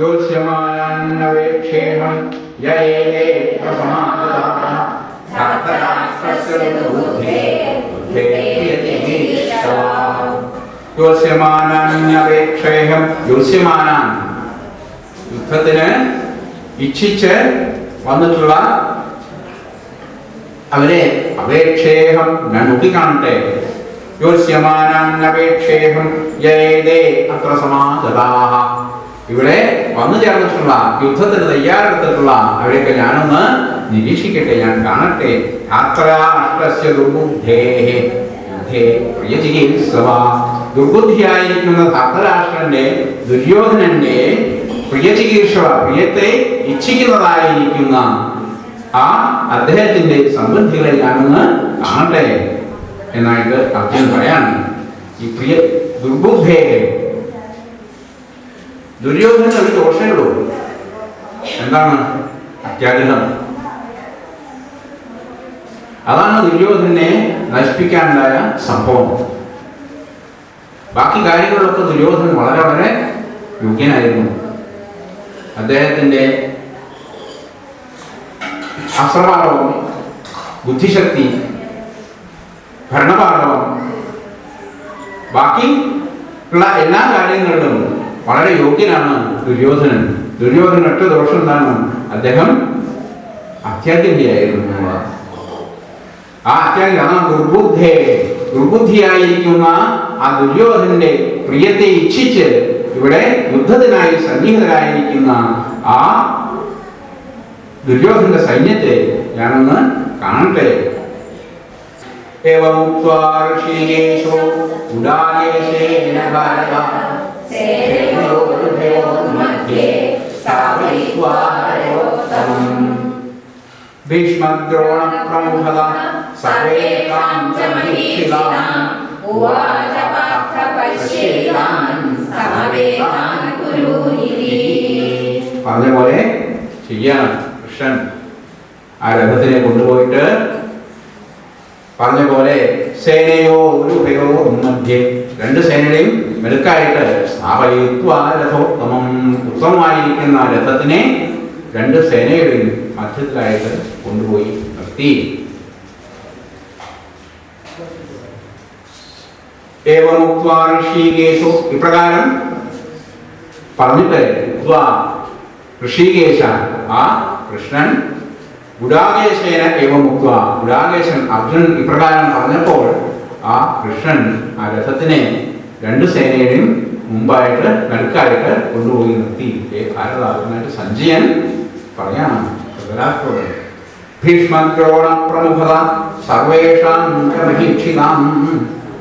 ജ്യോത്സ്യമാനവേക്ഷേഹം യയേതേ പ്രസമാദാഃ സാർത്ഥരാഷ്ട്രസ്യ ബുദ്ധേ ജ്യോത്സ്യമാനവേക്ഷേഹം ജ്യോത്സ്യമാനാൻ യുദ്ധത്തിന് ഇച്ഛിച്ച് വന്നിട്ടുള്ള അവരെ അപേക്ഷേഹം ഞാൻ നോക്കിക്കാണട്ടെ. ജ്യോത്സ്യമാനവേക്ഷേഹം യയേതേ അത്ര സമാഗതാഃ ഇവിടെ വന്നു ചേർന്നിട്ടുള്ള യുദ്ധത്തിന് തയ്യാറെടുത്തിട്ടുള്ള അവരെയൊക്കെ ഞാനൊന്ന് നിരീക്ഷിക്കട്ടെ, ഞാൻ കാണട്ടെ. ദുർബുദ്ധിയായിരിക്കുന്ന ധാർത്തരാഷ്ട്രന്റെ ദുര്യോധനന്റെ പ്രിയചികീർഷവ പ്രിയത്തെ ഇച്ഛിക്കുന്നതായിരിക്കുന്ന ആ അദ്ദേഹത്തിന്റെ സമൃദ്ധികളെ ഞാനൊന്ന് കാണട്ടെ എന്നായിട്ട് അർജുനൻ പറയാണ്. ഈ പ്രിയ ദുർബുദ്ധേ ദുര്യോധന ഒരു ദോഷമേ ഉള്ളൂ. എന്താണ്? അത്യാഗ്രഹം. അതാണ് ദുര്യോധനെ നശിപ്പിക്കാനുണ്ടായ സംഭവം. ബാക്കി കാര്യങ്ങളിലൊക്കെ ദുര്യോധനൻ വളരെ വളരെ യോഗ്യനായിരുന്നു. അദ്ദേഹത്തിന്റെ അസ്ത്രപാടവം, ബുദ്ധിശക്തി, ഭരണപാടവം, ബാക്കി ഉള്ള എല്ലാ കാര്യങ്ങളിലും വളരെ യോഗ്യനാണ് ദുര്യോധനൻ. ദുര്യോധനൻ ഒറ്റ ദോഷം എന്താണ്? അദ്ദേഹം അത്യാഗ്രഹിയായിരുന്നു. ആ അത്യാഗ്രഹി അതാണ് ദുർബുദ്ധിയായിരിക്കുന്ന ആ ദുര്യോധനന്റെ പ്രിയത്തെ ഇച്ഛിച്ച് ഇവിടെ യുദ്ധത്തിനായി സന്നിഹിതരായിരിക്കുന്ന ആ ദുര്യോധനന്റെ സൈന്യത്തെ ഞാനൊന്ന് കാണട്ടെ. ഏവമുക്ത്വാ ഋഷികേശോ ഉദായേശേന ഭാരത ഭീഷ്മദ്രോണ പ്രമുഖത സർവേഷാം ച മഹീഷിതാം ഉവാച പാർത്ഥ പശ്യേതാൻ സമവേതാൻ കുരുനിധി. പറഞ്ഞ പോലെ ചെയ്യണം. കൃഷ്ണൻ ആ രഥത്തിനെ കൊണ്ടുപോയിട്ട് പറഞ്ഞ പോലെ സേനയോ ഒരു ഭയോ മധ്യേ രണ്ട് സേനയുടെയും മെടുക്കായിട്ട് സ്ഥാപയിത്വാരഥോത്തമം ഉത്തമമായിരിക്കുന്ന രഥത്തിനെ രണ്ട് സേനയുടെയും മധ്യത്തിലായിട്ട് കൊണ്ടുപോയി നിർത്തി. ഏവമുക്ത്വാ ഋഷികേശോ ഇപ്രകാരം പറഞ്ഞിട്ട് ഋഷികേശ ആ കൃഷ്ണൻ ഗുഡാകേശേന ഏവമുക്ത്വ ഗുഡാകേശൻ അർജുനൻ ഇപ്രകാരം പറഞ്ഞപ്പോൾ ആ കൃഷ്ണൻ ആ രഥത്തിനെ രണ്ട് സേനയുടെയും മുമ്പായിട്ട് നടുക്കായിട്ട് കൊണ്ടുപോയി നിർത്തി. ഭാരതാകുന്നതായിട്ട് സഞ്ജയൻ പറയാണ് ധൃതരാഷ്ട്രോട്. ഭീഷ്മദ്രോണ പ്രമുഖത സർവേഷാം ച മഹീക്ഷിതാം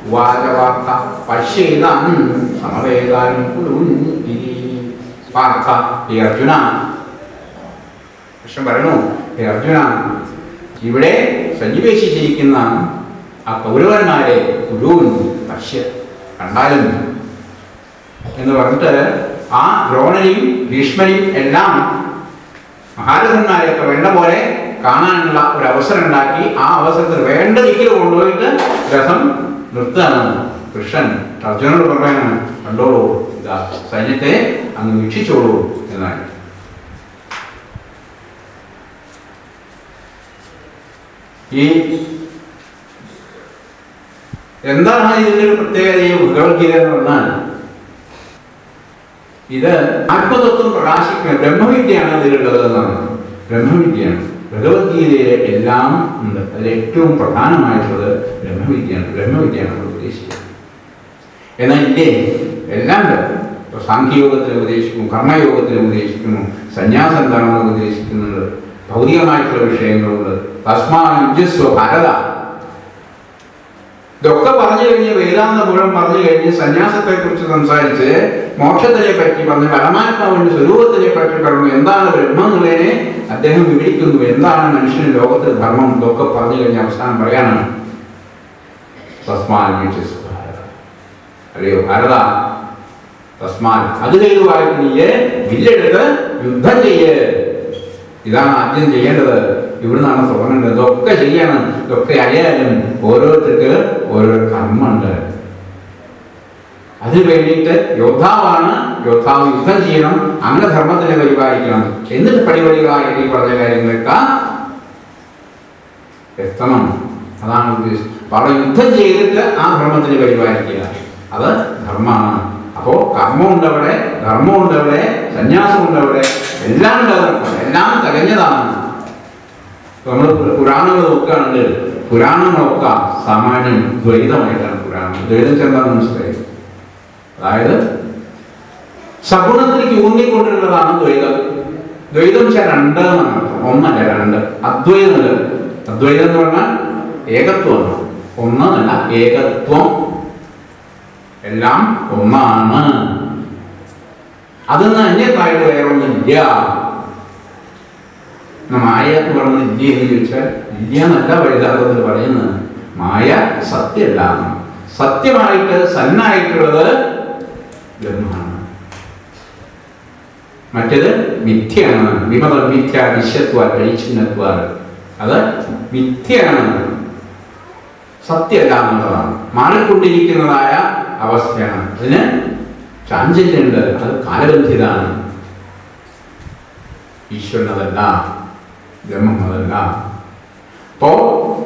ഉവാച പാർത്ഥ പശ്യേതാൻ സമവേതാൻ കുരുനിധി. പാർത്ഥ, ഹേ അർജുന, കൃഷ്ണൻ പറയുന്നു, ഹേ അർജുന, ഇവിടെ സന്നിവേശിച്ചിരിക്കുന്ന ആ കൗരവന്മാരെ കുരുൻ പശ്യ കണ്ടാലും എന്ന് പറഞ്ഞിട്ട് ആ ദ്രോണനെയും ഭീഷ്മനെയും എല്ലാം മഹാരഥന്മാരെയൊക്കെ വേണ്ട പോലെ കാണാനുള്ള ഒരു അവസരം ഉണ്ടാക്കി ആ അവസരത്തിൽ വേണ്ട ദിക്കിൽ കൊണ്ടുപോയിട്ട് രഥം നിർത്തുകയാണ് കൃഷ്ണൻ. അർജുനോട് പറയാനാണ്, കണ്ടോളൂ, ഇതാ സൈന്യത്തെ അങ്ങ് വീക്ഷിച്ചോളൂ എന്നാണ്. ഈ എന്താണ് ഇതിൻ്റെ ഒരു പ്രത്യേകത? ഈ ഭഗവത്ഗീത എന്ന് പറഞ്ഞാൽ ഇത് ആത്മതത്വം പ്രകാശിക്കുന്ന ബ്രഹ്മവിദ്യയാണ് ഇതിലുള്ളത് എന്നാണ്. ബ്രഹ്മവിദ്യയാണ്. ഭഗവത്ഗീതയിലെ എല്ലാം ഉണ്ട്. അതിൽ ഏറ്റവും പ്രധാനമായിട്ടുള്ളത് ബ്രഹ്മവിദ്യയാണ്. ബ്രഹ്മവിദ്യയാണ് നമ്മൾ ഉദ്ദേശിക്കുന്നത്. എന്നാൽ ഇല്ലേ എല്ലാം ഇപ്പോൾ സാഖ്യയോഗത്തിൽ ഉപദേശിക്കുന്നു, കർമ്മയോഗത്തിൽ ഉപദേശിക്കുന്നു, സന്യാസം എന്താണെന്ന് ഉപദേശിക്കുന്നുണ്ട്, ഭൗതികമായിട്ടുള്ള വിഷയങ്ങളുണ്ട്. തസ്മാ യുജ്യസ്വ ഭാരത, ഇതൊക്കെ പറഞ്ഞു കഴിഞ്ഞ് വേദാന്തം മുഴുവൻ പറഞ്ഞു കഴിഞ്ഞ് സന്യാസത്തെ കുറിച്ച് സംസാരിച്ച് മോക്ഷത്തിനെ പറ്റി പറഞ്ഞ് പരമാത്മാവിന്റെ സ്വരൂപത്തിനെ പറ്റി പറഞ്ഞു, എന്താണ് ബ്രഹ്മം എന്നുള്ളതിനെ അദ്ദേഹം വിവരിക്കുന്നു. എന്താണ് മനുഷ്യന് ലോകത്തിൽ ധർമ്മം, ഇതൊക്കെ പറഞ്ഞു കഴിഞ്ഞ് അവസാനം പറയാനാണ് തസ്മാൻ യുജ്യസ്വ ഭാരത. അല്ലയോ ഭാരത, തസ്മാൻ അത് ചെയ്തുവായിട്ട് നീയെ വില്ലെടുത്ത് യുദ്ധം ചെയ്യ്. ഇതാണ് ആദ്യം ചെയ്യേണ്ടത്. ഇവിടുന്നാണ് തുടങ്ങേണ്ടത്. ഇതൊക്കെ ചെയ്യണം. ഇതൊക്കെ ആയാലും ഓരോരുത്തർക്ക് ഓരോ കർമ്മമുണ്ട്. അതിനു വേണ്ടിയിട്ട് യോദ്ധാവാണ്, യോദ്ധാവ് യുദ്ധം ചെയ്യണം, അംഗധർമ്മത്തിനെ പരിപാലിക്കണം, എന്നിട്ട് പടിപടികളായിട്ട് ഈ പറഞ്ഞ കാര്യങ്ങളൊക്കെ വ്യക്തമാണ്. അതാണ് ഉദ്ദേശിച്ചത്. അപ്പൊ അവിടെ യുദ്ധം ചെയ്തിട്ട് ആ ധർമ്മത്തിനെ പരിപാലിക്കുക, അത് ധർമ്മമാണ്. അപ്പോ കർമ്മമുണ്ടവിടെ, ധർമ്മമുണ്ടവിടെ, സന്യാസമുണ്ടവിടെ, എല്ലാം ഉണ്ട്. എല്ലാം തികഞ്ഞതാണ്. നമ്മൾ പുരാണങ്ങൾ നോക്കുകയാണെങ്കിൽ പുരാണങ്ങളൊക്കെ സാമാന്യം ദ്വൈതമായിട്ടാണ് പുരാണം. ദ്വൈതം ചെന്താന്ന് മനസ്സിലായി. അതായത് സഗുണത്തിലേക്ക് ഊന്നിക്കൊണ്ടുള്ളതാണ് ദ്വൈതം. ദ്വൈതം വെച്ചാൽ രണ്ട് എന്നാണ്, ഒന്നല്ല രണ്ട്. അദ്വൈതം, അദ്വൈതം എന്ന് പറഞ്ഞാൽ ഏകത്വമാണ്, ഒന്നല്ല ഏകത്വം, എല്ലാം ഒന്നാണ്. അതൊന്നും അന്യത്തായിട്ട് വേറൊന്നുമില്ല. മായ എന്ന് പറഞ്ഞത് ഇല്ല എന്ന് ചോദിച്ചാൽ ഇല്ല എന്നല്ല വൈദാർത്ഥത്തിൽ പറയുന്നത്. മായ സത്യമല്ല, സത്യമായിട്ട് സന്നായിട്ടുള്ളത് ബ്രഹ്മമാണ്. മറ്റേത് മിഥ്യയാണ്. വിമത മിഥ്യ വിശ്വത്വ പരിച്ഛിന്നത്വ, അത് മിഥ്യയാണ്, സത്യമല്ല എന്നുള്ളതാണ്. മാറിക്കൊണ്ടിരിക്കുന്നതായ അവസ്ഥയാണ്. അതിന് ചാഞ്ചല്യമുണ്ട്, അത് കാലബന്ധിതാണ്. ഈശ്വരനതല്ല, ബ്രഹ്മം അതല്ല. അപ്പോ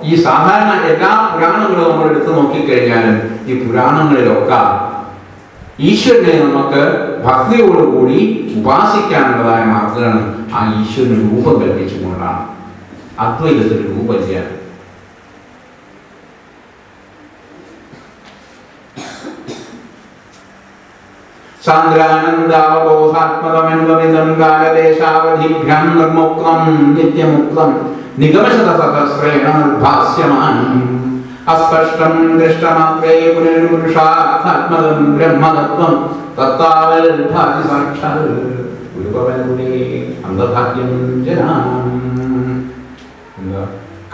ഈ സാധാരണ എല്ലാ പുരാണങ്ങളും നമ്മൾ എടുത്തു നോക്കിക്കഴിഞ്ഞാലും ഈ പുരാണങ്ങളിലൊക്കെ ഈശ്വരനെ നമുക്ക് ഭക്തിയോടുകൂടി ഉപാസിക്കാനുള്ളതായ മാർഗമാണ് ആ ഈശ്വരന് രൂപം കൽപ്പിച്ചുകൊണ്ടാണ്. അദ്വൈതത്തിന് രൂപമില്ല. സാന്ദ്രാനന്ദാവബോധാത്മകമെന്വമിദം കാലദേശാവധിഭ്യാം നിർമുക്തം നിത്യമുക്തം നിഗമശതസഹസ്രേണ നിർഭാസ്യമാനം അസ്പഷ്ടം ദൃഷ്ടമാത്രേ പുനരുപുരുഷാത്മകം ബ്രഹ്മതത്വം തത്താവൽ ഭാതി സാക്ഷാൽ ഗുരുപവനുരേ അന്ധഭാഗ്യം ജനാം.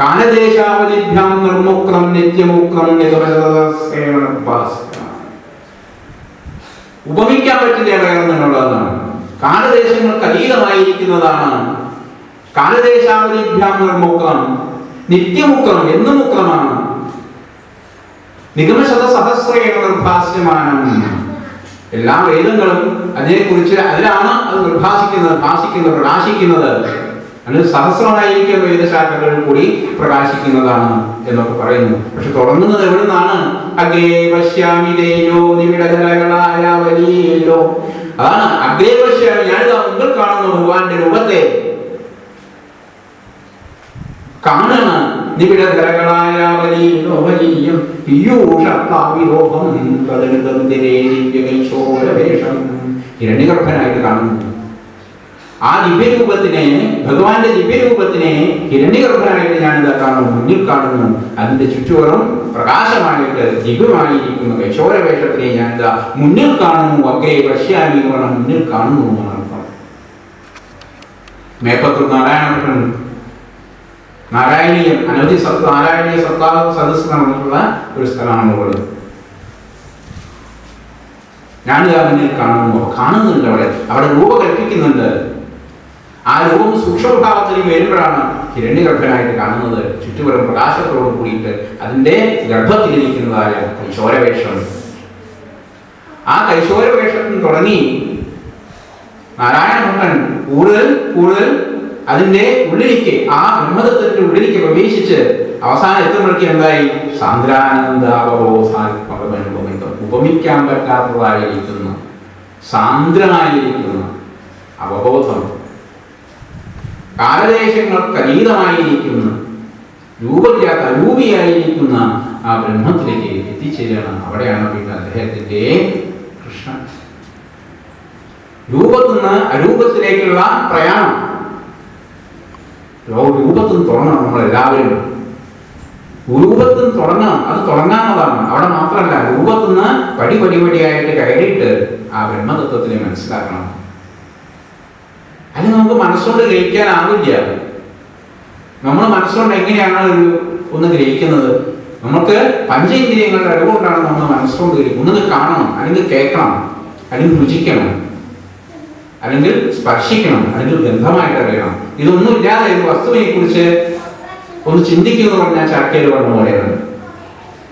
കാലദേശാവധിഭ്യാം നിർമുക്തം നിത്യമുക്തം നിഗമശതസഹസ്രേണ നിർഭാസ്യമാനം. ഉപമിക്കാൻ പറ്റില്ല എന്നുള്ളതാണ്. കാലദേശങ്ങൾക്ക് അതീതമായിരിക്കുന്നതാണ്. കാലദേശാവധിഭ്യാം നിർമുക്തം, നിത്യമുക്തം, എന്നും മുക്തമാണ്. നിഗമശതസഹസ്രേണ നിർഭാസ്യമാനം. എല്ലാ വേദങ്ങളും അതിനെക്കുറിച്ച് അതിലാണ് അത് നിർഭാസിക്കുന്നത്, ഭാസിക്കുന്നത്, പ്രകാശിക്കുന്നത്. അത് സഹസ്രമായിരിക്കുന്ന വേദശാഖകൾ കൂടി പ്രകാശിക്കുന്നതാണ് എന്നൊക്കെ പറയുന്നു. പക്ഷെ തുടങ്ങുന്നത് എവിടെ നിന്നാണ്? അഗ്രേ പശ്യാമി തേജോ നിബിഡകലകളായ വലിയോ. അതാണ് അഗ്രേ പശ്യാമി, ഞാനിതാ മുമ്പിൽ കാണുന്ന ഭഗവാന്റെ രൂപത്തെ കാണണം. നിബിഡകലകളായ വലിയോ വലിയം പീയൂഷാവിരോഹം ദിവ്യകൈശോരവേഷം. ഹിരണ്യഗർഭനായിട്ട് കാണുന്നു. ആ ദിവ്യരൂപത്തിനെ, ഭഗവാന്റെ ദിവ്യരൂപത്തിനെ ഹിരണ്യഗർഭനായിട്ട് ഞാനിതാ കാണുന്നു, മുന്നിൽ കാണുന്നു. അതിന്റെ ചുറ്റുപുറം പ്രകാശമായിട്ട് ദിവ്യമായിരിക്കുന്ന കൈശോരവേഷത്തിനെ ഞാനിതാ മുന്നിൽ കാണുന്നു. അഗ്രേ പശ്യാമി എന്ന് പറഞ്ഞാൽ മുന്നിൽ കാണുന്നു എന്നാണ് അർത്ഥം. മേപ്പത്തൂർ നാരായണഭട്ടൻ നാരായണീയം, അനവധി നാരായണീയ സപ്താഹ സദസ്സ് നടന്നിട്ടുള്ള ഒരു സ്ഥലമാണുള്ളത്. ഞാനിതാ മുന്നിൽ കാണുന്നു, കാണുന്നുണ്ട്. അവിടെ രൂപ കൽപ്പിക്കുന്നുണ്ട്. ആ രൂപം സൂക്ഷ്മഭാവത്തിലേക്ക് വരുമ്പോഴാണ് ഹിരണ്യഗർഭനായിട്ട് കാണുന്നത്. ചുറ്റുപുറം പ്രകാശത്തോട് കൂടിയിട്ട് അതിൻ്റെ ഗർഭത്തിലിരിക്കുന്നതായ കൈശോരവേഷം. ആ കൈശോരവേഷത്തിന് തുടങ്ങി നാരായണഭട്ടൻ കൂടുതൽ കൂടുതൽ അതിൻ്റെ ഉള്ളിലേക്ക്, ആ ബ്രഹ്മതത്വത്തിന്റെ ഉള്ളിലേക്ക് പ്രവേശിച്ച് അവസാനം എത്തുമ്പോഴേക്ക് എന്തായി? സാന്ദ്രാനന്ദാവബോധാത്മകമനുഭവം, ഉപമിക്കാൻ പറ്റാത്തതായിരിക്കുന്ന സാന്ദ്രമായിരിക്കുന്ന അവബോധം, കാലദേശങ്ങൾക്ക് അതീതമായിരിക്കുന്ന രൂപമില്ലാത്ത അരൂപിയായിരിക്കുന്ന ആ ബ്രഹ്മത്തിലേക്ക് എത്തിച്ചേരണം. അവിടെയാണ് പിന്നെ അദ്ദേഹത്തിന്റെ കൃഷ്ണൻ രൂപത്തിൽ നിന്ന് അരൂപത്തിലേക്കുള്ള പ്രയാണം. രൂപത്തിൽ തുടങ്ങണം. നമ്മളെല്ലാവരും രൂപത്തിൽ തുടങ്ങണം. അത് തുടങ്ങാവുന്നതാണ്. അവിടെ മാത്രമല്ല, രൂപത്തിൽ നിന്ന് പടിപടിയായിട്ട് കയറിയിട്ട് ആ ബ്രഹ്മതത്വത്തിനെ മനസ്സിലാക്കണം. അത് നമുക്ക് മനസ്സുകൊണ്ട് ഗ്രഹിക്കാനാവില്ല. നമ്മൾ മനസ്സുകൊണ്ട് എങ്ങനെയാണ് ഒന്ന് ഗ്രഹിക്കുന്നത്? നമുക്ക് പഞ്ചേന്ദ്രിയങ്ങളുടെ അറിവുകൊണ്ടാണ് നമ്മൾ മനസ്സുകൊണ്ട് ഗ്രഹിക്കുന്നത്. ഒന്നത് കാണണം, അല്ലെങ്കിൽ കേൾക്കണം, അല്ലെങ്കിൽ രുചിക്കണം, അല്ലെങ്കിൽ സ്പർശിക്കണം, അല്ലെങ്കിൽ ഗന്ധമായിട്ട് അറിയണം. ഇതൊന്നും ഇല്ലാതെ ഒരു വസ്തുവിനെ കുറിച്ച് ഒന്ന് ചിന്തിക്കുന്നു പറഞ്ഞാൽ ചാക്യാര് പറഞ്ഞ പോലെയാണ്.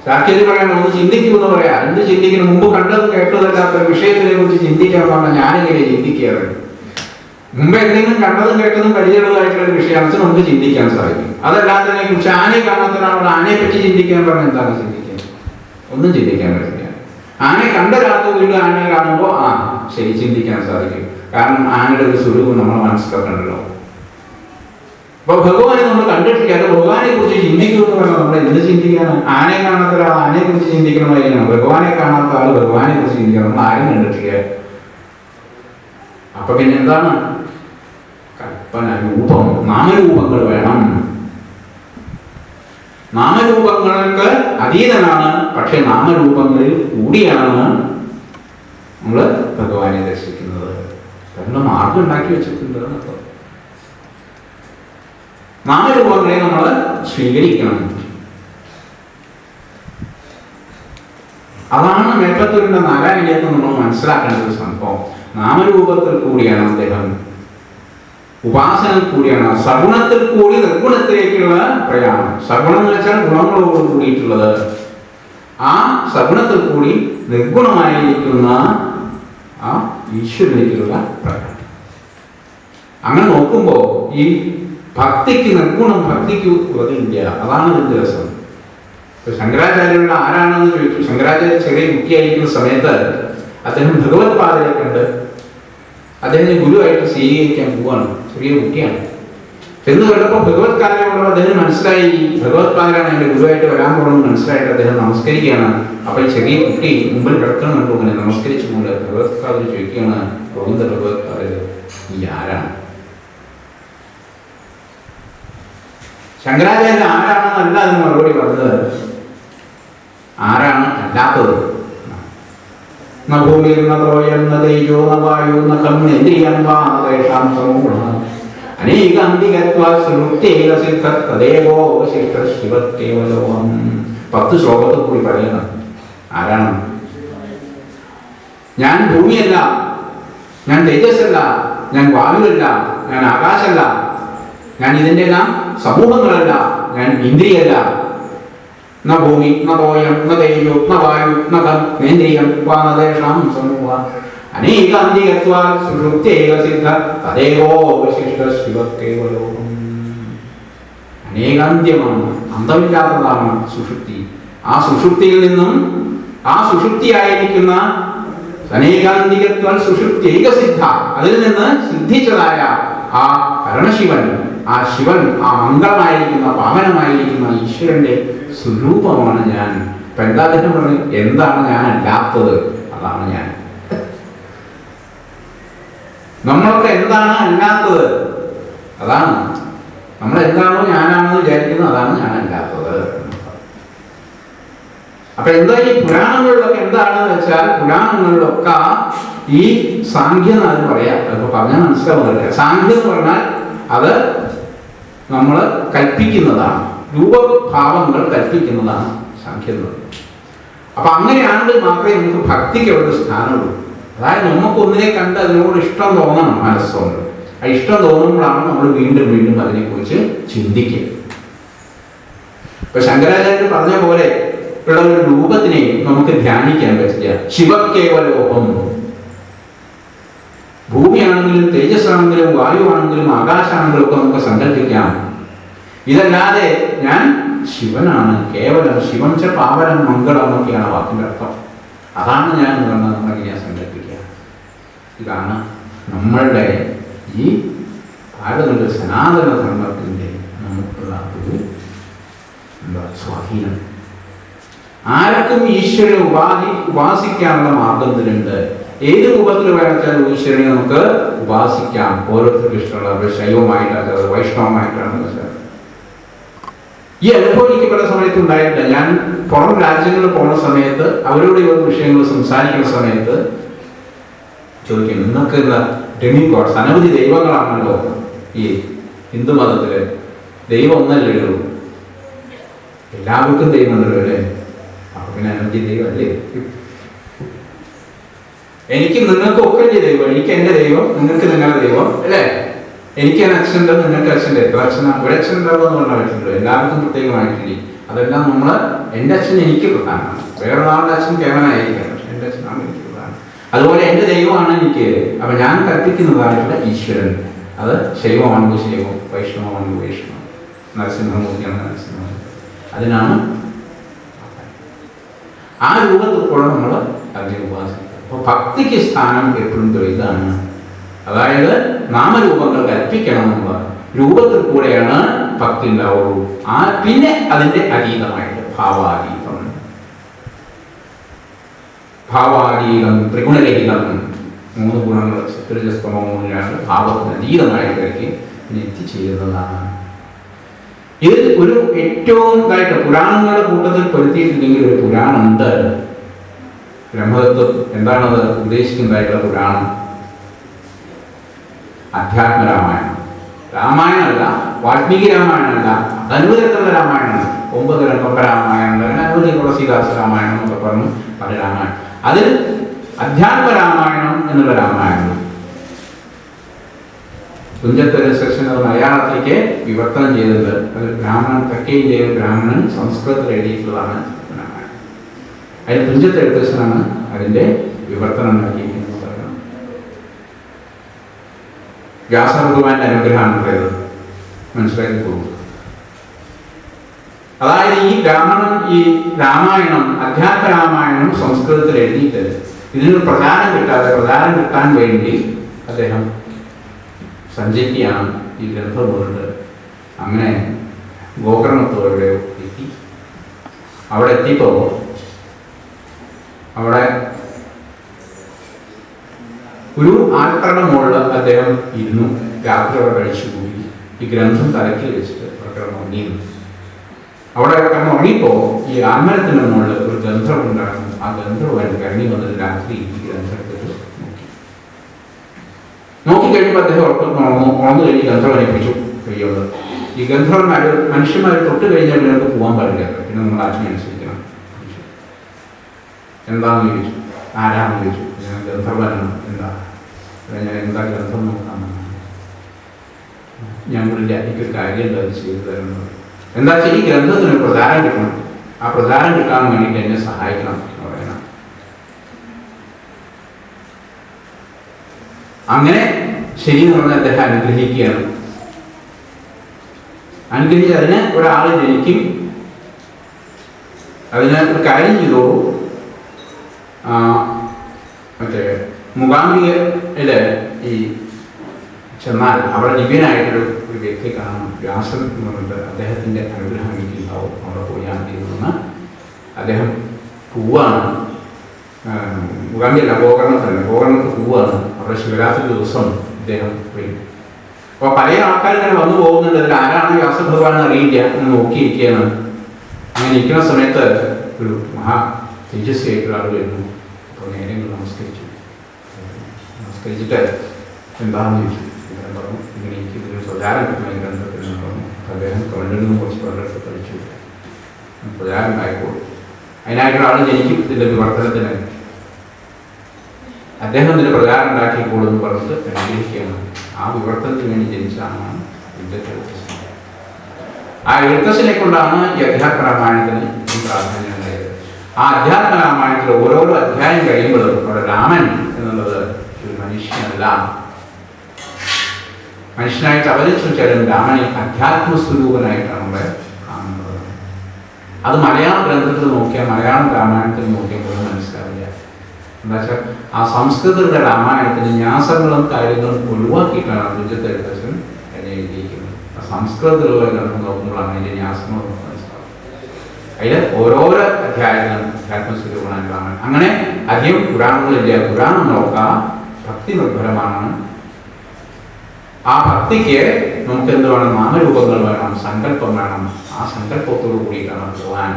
സാഖ്യത പറയണം, ഒന്ന് ചിന്തിക്കൂ എന്ന് പറയാം. എന്ത് ചിന്തിക്കണം? മുമ്പ് കണ്ടതും കേട്ടതല്ലാത്ത ഒരു വിഷയത്തിനെ കുറിച്ച് ചിന്തിക്കാൻ പറഞ്ഞാൽ ഞാനെങ്ങനെ ചിന്തിക്കാറ്? മുമ്പ് എന്തെങ്കിലും കണ്ടതും കേട്ടതും പരിചയമുള്ളതായിട്ടുള്ള ഒരു വിഷയമാണ് നമുക്ക് ചിന്തിക്കാൻ സാധിക്കും. അതല്ലാത്തതിനെ കുറിച്ച് ആനയെ കാണാത്ത ഒരാളോട് ആനയെ പറ്റി ചിന്തിക്കാൻ പറഞ്ഞാൽ എന്താണ് ചിന്തിക്കാൻ? ഒന്നും ചിന്തിക്കാൻ പറ്റില്ല. ആനയെ കണ്ട രാത്രി വീണ്ടും ആനയെ കാണുമ്പോൾ ശരി ചിന്തിക്കാൻ സാധിക്കും. കാരണം ആനയുടെ ഒരു സ്വരൂപം നമ്മളെ മനസ്സിലാക്കണ്ടല്ലോ. അപ്പൊ ഭഗവാനെ നമ്മൾ കണ്ടിട്ടില്ല. അത് ഭഗവാനെ കുറിച്ച് ചിന്തിക്കുമെന്ന് പറഞ്ഞാൽ നമ്മൾ എന്ത് ചിന്തിക്കാനാണ്? ആനയെ കാണാത്ത ഒരാൾ ആനയെ കുറിച്ച് ചിന്തിക്കണമായിരിക്കണം. ഭഗവാനെ കാണാത്ത ആൾ ഭഗവാനെ കുറിച്ച് ചിന്തിക്കണം. നമ്മൾ ആരും കണ്ടിട്ടില്ല. അപ്പൊ പിന്നെ എന്താണ്? കൽപ്പന, രൂപം, നാമരൂപങ്ങൾ വേണം. നാമരൂപങ്ങൾക്ക് അതീതനാണ്, പക്ഷെ നാമരൂപങ്ങളിൽ കൂടിയാണ് നമ്മൾ ഭഗവാനെ ദർശിക്കുന്നത്. അതിനുള്ള മാർഗം ഉണ്ടാക്കി വെച്ചിട്ടുണ്ട്. നാമരൂപങ്ങളെ നമ്മൾ സ്വീകരിക്കണം. അതാണ് മേൽപ്പത്തൂരിന്റെ നാരായണീയത്ത് നമ്മൾ മനസ്സിലാക്കേണ്ട ഒരു സംഭവം. നാമരൂപത്തിൽ കൂടിയാണ് അദ്ദേഹം, ഉപാസനയിൽ കൂടിയാണ്, സഗുണത്തിൽ കൂടി നിർഗുണത്തിലേക്കുള്ള പ്രയാണം. സഗുണം എന്ന് വെച്ചാൽ ഗുണങ്ങളോട് കൂടിയിട്ടുള്ളത്. ആ സഗുണത്തിൽ കൂടി നിർഗുണമായിരിക്കുന്ന ആ ഈശ്വരനിലേക്കുള്ള പ്രയാണം. അങ്ങനെ നോക്കുമ്പോൾ ഈ ഭക്തിക്ക് നിർഗുണം, ഭക്തിക്ക് ഇല്ല. അതാണ് ഇതിന്റെ രസം. ശങ്കരാചാര്യരുടെ ആരാണെന്ന് ചോദിച്ചു. ശങ്കരാചാര്യ ചെറിയ കുട്ടിയായിരിക്കുന്ന സമയത്ത് അദ്ദേഹം ഭഗവത്പാദരെ കണ്ട് അദ്ദേഹത്തെ ഗുരുവായിട്ട് സ്വീകരിക്കാൻ പോവാണ്. ചെറിയ കുട്ടിയാണ്. എന്ന് കണ്ടപ്പോൾ ഭഗവത്പാദരോട് അദ്ദേഹം മനസ്സിലായി, ഭഗവത്പാദരാണ് എന്റെ ഗുരുവായിട്ട് വരാൻ പോകുന്നത് മനസ്സിലായിട്ട് അദ്ദേഹം നമസ്കരിക്കുകയാണ്. അപ്പൊ ഈ ചെറിയ കുട്ടി മുമ്പിൽ കിടക്കണമെന്നുണ്ടോ അങ്ങനെ നമസ്കരിച്ചുകൊണ്ട് ഭഗവത്പാദർ ചോദിക്കുകയാണ്, ഗോവിന്ദ ഭഗവത്പാദർ ഈ ആരാണ്? ശങ്കരാചാര്യൻ ആരാണെന്നല്ല അതിന് മറുപടി പറഞ്ഞത്. ആരാണ് അല്ലാത്തത്? പത്ത് ശ്ലോകത്തിൽ കൂടി പറയുന്നത് ആരാണ്? ഞാൻ ഭൂമിയല്ല, ഞാൻ തേജസ്സല്ല, ഞാൻ വായുവല്ല, ഞാൻ ആകാശല്ല, ഞാൻ ഇതിൻ്റെ എല്ലാം സമൂഹങ്ങളല്ല, ഞാൻ ഇന്ദ്രിയല്ല. ന ഭൂമി ന തോയം ന തേജോ ന വായു ന നേന്ദ്രിയം വാനദേശാം സമൂഹ അനേകാന്തികത്വാൽ സുഷുപ്തേക സിദ്ധ തദേവോ വശിഷ്ഠ ശിവക്കേവലോകം. അനേകാന്ത്യമാണ്, അന്തമില്ലാത്തതാണ് സുഷുപ്തി. ആ സുഷുപ്തിയിൽ നിന്നും ആ സുഷുപ്തിയായിരിക്കുന്ന അനേകാന്തികത്വാൽ സുഷുപ്തേക സിദ്ധ, അതിൽ നിന്ന് സിദ്ധിച്ചതായ ആ പരമശിവൻ, ആ ശിവൻ, ആ മംഗളമായിരിക്കുന്ന പാവനമായിരിക്കുന്ന ഈശ്വരന്റെ സ്വരൂപമാണ് ഞാൻ. ഇപ്പൊ എന്താ അദ്ദേഹം പറഞ്ഞു? എന്താണ് ഞാൻ അല്ലാത്തത്? അതാണ് ഞാൻ. നമ്മളൊക്കെ എന്താണ് അല്ലാത്തത്? അതാണ് നമ്മൾ എന്താണോ ഞാനാണെന്ന് വിചാരിക്കുന്നത്, അതാണ് ഞാൻ അല്ലാത്തത്. അപ്പൊ എന്താ ഈ പുരാണങ്ങളിലൊക്കെ എന്താണെന്ന് വെച്ചാൽ, പുരാണങ്ങളിലൊക്കെ ഈ സാഖ്യം എന്ന് പറയാം. അപ്പൊ പറഞ്ഞാൽ മനസ്സിലാവുന്നില്ല. സാഖ്യം എന്ന് പറഞ്ഞാൽ അത് നമ്മൾ കൽപ്പിക്കുന്നതാണ്, രൂപഭാവങ്ങൾ കൽപ്പിക്കുന്നതാണ് സാഖ്യം. അപ്പൊ അങ്ങനെയാണെങ്കിൽ മാത്രമേ നമുക്ക് ഭക്തിക്ക് അവിടെ സ്ഥാനമുള്ളൂ. അതായത് നമുക്ക് ഒന്നിനെ കണ്ട് അതിനോട് ഇഷ്ടം തോന്നണം മനസ്സുകൊണ്ട്. ആ ഇഷ്ടം തോന്നുമ്പോഴാണ് നമ്മൾ വീണ്ടും വീണ്ടും അതിനെക്കുറിച്ച് ചിന്തിക്കുക. ഇപ്പൊ ശങ്കരാചാര്യർ പറഞ്ഞ പോലെ ഉള്ള ഒരു രൂപത്തിനെ നമുക്ക് ധ്യാനിക്കാൻ പറ്റില്ല. ശിവക്കേവലോകം. ഭൂമിയാണെങ്കിലും തേജസ്സാണെങ്കിലും വായുവാണെങ്കിലും ആകാശാണെങ്കിലും ഒക്കെ നമുക്ക് സങ്കല്പിക്കാം. ഇതല്ലാതെ ഞാൻ ശിവനാണ്, കേവലം ശിവം ച പാവനം മംഗളം എന്നൊക്കെയാണ് വാക്കിന്റെ അർത്ഥം. അതാണ് ഞാൻ എന്ന് പറഞ്ഞാൽ നമ്മളെങ്ങനെയാ സങ്കല്പിക്കുക. ഇതാണ് നമ്മളുടെ ഈ ഭാരതങ്ങളുടെ സനാതന ധർമ്മത്തിന്റെ നമുക്കുള്ള ഒരു സ്വാധീനം. ആർക്കും ഈശ്വരനെ ഉപാസിക്കാനുള്ള മാർഗത്തിലുണ്ട്. ഏത് രൂപത്തിൽ വേണമെച്ചാൽ ഈശ്വരനെ നമുക്ക് ഉപാസിക്കാം. ഓരോരുത്തർക്കും ഇഷ്ടമുള്ള ശൈവമായിട്ടാണ്, വൈഷ്ണവമായിട്ടാണ്. ഈ അനുഭവം എനിക്ക് പല സമയത്ത് ഉണ്ടായിട്ടില്ല. ഞാൻ പുറം രാജ്യങ്ങളിൽ പോകുന്ന സമയത്ത് അവരോട് ഈ വിഷയങ്ങൾ സംസാരിക്കുന്ന സമയത്ത് ചോദിക്കും, നിങ്ങൾക്ക് എന്താ ഡെമി ഗോഡ്സ്, അനവധി ദൈവങ്ങളാണല്ലോ ഈ ഹിന്ദു മതത്തില്. ദൈവം ഒന്നല്ലേ ഉള്ളൂ, എല്ലാവർക്കും ദൈവം ഉണ്ടല്ലോ അല്ലേ? അപ്പൊ പിന്നെ അനവധി ദൈവം അല്ലേ? എനിക്ക് നിങ്ങൾക്ക് ഒക്കെ ദൈവം, എനിക്ക് എന്റെ ദൈവം, നിങ്ങൾക്ക് നിങ്ങളുടെ ദൈവം അല്ലേ? എനിക്ക് അച്ഛൻ്റെ, നിങ്ങൾക്ക് അച്ഛൻ്റെ. എത്ര അച്ഛനാ? ഒരു അച്ഛൻ ഉണ്ടാവുക എന്ന് പറഞ്ഞാൽ പറ്റുള്ളൂ. എല്ലാവർക്കും പ്രത്യേകമായിട്ടില്ല. അതെല്ലാം നമ്മൾ എൻ്റെ അച്ഛൻ എനിക്ക് പ്രധാനമാണ്. വേറൊരാളുടെ അച്ഛൻ കേവലമായിരിക്കാം, പക്ഷെ എൻ്റെ അച്ഛനാണ് എനിക്ക് പ്രധാനം. അതുപോലെ എൻ്റെ ദൈവമാണ് എനിക്ക്. അപ്പം ഞാൻ കൽപ്പിക്കുന്നതായിട്ടുള്ള ഈശ്വരൻ, അത് ശൈവമാണെങ്കിൽ ശൈവം, വൈഷ്ണവമാണെങ്കിൽ വൈഷ്ണവം, നരസിംഹമൂർത്തിയാണ് നരസിംഹമൂർത്തി. അതിനാണ് ആ രൂപത്തിൽ കൂടെ നമ്മൾ അതിനെ ഉപാസിക്കുക. അപ്പോൾ ഭക്തിക്ക് സ്ഥാനം എപ്പോഴും ഇതാണ്. അതായത് നാമരൂപങ്ങൾ കൽപ്പിക്കണമെന്നുള്ള രൂപത്തിൽ കൂടെയാണ് ഭക്തി ഉണ്ടാവുള്ളൂ. പിന്നെ അതിൻ്റെ അതീതമായിട്ട് ഭാവാതീതം ത്രിഗുണരഹിതം, 3 ഗുണങ്ങൾ സത്വരജസ്തമോലാണ് ഭാവത്തിന് അതീതമായിട്ടേക്ക് എത്തിച്ചേരുന്നതാണ്. ഇത് ഒരു ഏറ്റവും ഇതായിട്ട് പുരാണങ്ങളുടെ കൂട്ടത്തിൽ പെടുത്തിയിട്ടില്ലെങ്കിൽ ഒരു പുരാണം ഉണ്ട്. ബ്രഹ്മതത്വം എന്താണത് ഉദ്ദേശിക്കുന്നതായിട്ടുള്ള പുരാണം? അധ്യാത്മരാമായണം. രാമായണമല്ല, വാൽമീകി രാമായണമല്ല, അനവധിതരത്തിലുള്ള രാമായണമാണ്. 9 രാമായണം, അനവധി തുളസീദാസ രാമായണം എന്നൊക്കെ പറഞ്ഞു പല രാമായണം. അതിൽ അധ്യാത്മരാമായണം എന്നുള്ള രാമായണം തുഞ്ചത്തൊരു സെക്ഷൻ അത് മലയാളത്തിലേക്ക് വിവർത്തനം ചെയ്തത്. അത് ബ്രാഹ്മണൻ, തെക്കേ ഇന്ത്യയിൽ ബ്രാഹ്മണൻ സംസ്കൃതത്തിൽ എഴുതിയിട്ടുള്ളതാണ് രാമായണം. അതിന് തുഞ്ചത്ത് എഴുത്തച്ഛനാണ് അതിൻ്റെ വിവർത്തനം നൽകിയിരിക്കുന്നത്. വ്യാസഭഗവാന്റെ അനുഗ്രഹമാണ് മനസ്സിലാക്കി പോകും. അതായത് ഈ രാമായണം, അധ്യാത്മരാമായണം സംസ്കൃതത്തിൽ എഴുതിയിട്ട് ഇതിനൊരു പ്രചാരം കിട്ടാൻ വേണ്ടി അദ്ദേഹം സഞ്ചരിക്കുകയാണ് ഈ ഗ്രന്ഥം കൊണ്ട്. അങ്ങനെ ഗോകർണത്തോടെ എത്തി. അവിടെ എത്തിയപ്പോൾ അവിടെ ഒരു ആൽത്തറയുടെ മുകളിൽ അദ്ദേഹം ഇരുന്നു. രാത്രി അവിടെ കഴിച്ചുകൂടി. ഈ ഗ്രന്ഥം തലക്കിൽ വെച്ചിട്ട് ഉറങ്ങിയിരുന്നു. അവിടെ ഉറങ്ങിയപ്പോൾ ഈ ആൽമരത്തിൻ്റെ മുകളിൽ ഒരു ഗന്ധർവ്വം ഉണ്ടായിരുന്നു. ആ ഗന്ധർവ്വൻ കരഞ്ഞി വന്നത് രാത്രി ഈ ഗ്രന്ഥത്തിൽ നോക്കിക്കഴിയുമ്പോൾ അദ്ദേഹം ഉറന്നു കഴിഞ്ഞ് ഗന്ധർവ്വനെ പിടിച്ചു കഴിയുള്ളത്. ഈ ഗന്ധർവന്മാർ മനുഷ്യന്മാർ തൊട്ട് കഴിഞ്ഞാൽ നിങ്ങൾക്ക് പോകാൻ പാടില്ല, പിന്നെ നിങ്ങൾ ആജ്ഞ അനുസരിക്കണം. എന്താണെന്ന് ചോദിച്ചു. ആരാണെന്ന് ചോദിച്ചു. ഞാൻ ഗന്ധർവനാണ്. ഞാൻ എന്താ ഗ്രന്ഥം നോക്കാമെന്ന്. ഞങ്ങളില്ല, എനിക്കൊരു കാര്യമുണ്ട്, അത് ചെയ്തു തരുന്നത്. എന്താ വെച്ചാൽ ഈ ഗ്രന്ഥത്തിന് പ്രചാരം കിട്ടണം. ആ പ്രചാരം കിട്ടാൻ വേണ്ടിയിട്ട് എന്നെ സഹായിക്കണം എന്ന് പറയണം. അങ്ങനെ ശരി എന്ന് പറഞ്ഞാൽ അദ്ദേഹം അനുഗ്രഹിക്കുകയാണ്. അനുഗ്രഹിച്ച് അതിന് ഒരാൾ ജനിക്കും. അതിന് ഒരു കാര്യം ചെയ്തോളൂ. മറ്റേ മൂകാംബികയില് ഈ ചെന്നാൽ അവിടെ ദിവ്യനായിട്ടൊരു വ്യക്തി കാണും. വ്യാസൻ എന്ന് പറഞ്ഞിട്ട് അദ്ദേഹത്തിൻ്റെ അനുഗ്രഹം എനിക്കുണ്ടാവും. അവിടെ പോയാൽ തീരുന്ന അദ്ദേഹം പോവാണ്. മൂകാംബിയല്ല, ഗോകർണത്ത് പോവാണ്. അവിടെ ശിവരാത്രി ദിവസം അദ്ദേഹം വരും. അപ്പോൾ പല ആൾക്കാർ ഇങ്ങനെ വന്നു പോകുന്നുണ്ട്. അതിൽ ആരാണ് വ്യാസഭഗവാൻ അറിയില്ല എന്ന് നോക്കിയിരിക്കുകയാണ്. അങ്ങനെ ഇരിക്കുന്ന സമയത്ത് ഒരു മഹാ തേജസ്വിയായിട്ടുള്ള ആൾ വരുന്നു. അപ്പോൾ നേരെ നമസ്കരിച്ചിട്ട് എന്താണെന്ന് ചോദിച്ചു. അദ്ദേഹം പറഞ്ഞു, ഇങ്ങനെ എനിക്ക് ഇതിന് പ്രചാരം കിട്ടുന്ന ഗ്രന്ഥത്തിൽ നിന്ന് പറഞ്ഞു. അദ്ദേഹം കണ്ണിൽ നിന്ന് കുറച്ച് പലരെടുത്ത് പഠിച്ചു. പ്രചാരം ഉണ്ടായിക്കോളൂ. അതിനായിട്ടുള്ള ആൾ ജനിക്കും. ഇതിൻ്റെ വിവർത്തനത്തിന് അദ്ദേഹം ഇതിന് പ്രചാരം ഉണ്ടാക്കിക്കോളൂ എന്ന് പറഞ്ഞിട്ട് അനുഗ്രഹിക്കുകയാണ്. ആ വിവർത്തനത്തിന് വേണ്ടി ജനിച്ചതാണ് എഴുത്തച്ഛൻ. ആ എഴുത്തച്ഛനെ കൊണ്ടാണ് ഈ അധ്യാത്മരാമായണത്തിന് പ്രാധാന്യം ഉണ്ടായത്. ആ അധ്യാത്മരാമായണത്തിൽ ഓരോരോ അധ്യായം കഴിയുമ്പോഴും അവിടെ രാമൻ എന്നുള്ളത് ഒരു മനുഷ്യനല്ല, മനുഷ്യനായിട്ട് അവതരിച്ചാലും രാമനെ അധ്യാത്മസ്വരൂപനായിട്ടാണ് അവിടെ കാണുന്നത്. അത് മലയാള ഗ്രന്ഥത്തിൽ നോക്കിയാൽ, മലയാളം രാമായണത്തിൽ നോക്കിയപ്പോൾ മനസ്സിലാവില്ല. എന്താ വെച്ചാൽ ആ സംസ്കൃതത്തിലുള്ള രാമായണത്തിന് ന്യാസങ്ങളും കാര്യങ്ങളും ഒഴിവാക്കിയിട്ടാണ് തുഞ്ചത്ത് എഴുത്തച്ഛൻ എന്നെ എഴുതിയിരിക്കുന്നത്. ആ സംസ്കൃതത്തിലുള്ള ഗ്രന്ഥം നോക്കുമ്പോഴാണ് അതിൻ്റെ ന്യാസങ്ങൾ മനസ്സിലാവും. അതിൽ ഓരോരോ അധ്യായങ്ങളും അധ്യാത്മസ്വരൂപമാണ് രാമായണം. അങ്ങനെ അധികം പുരാണങ്ങളില്ല. പുരാണം നോക്കാം ഭക്തി നിർഭരമാണ്. ആ ഭക്തിക്ക് നമുക്ക് എന്ത് വേണം? നാമരൂപങ്ങൾ വേണം, സങ്കല്പം വേണം. ആ സങ്കല്പത്തോടു കൂടിയിട്ടാണ് ഭഗവാൻ.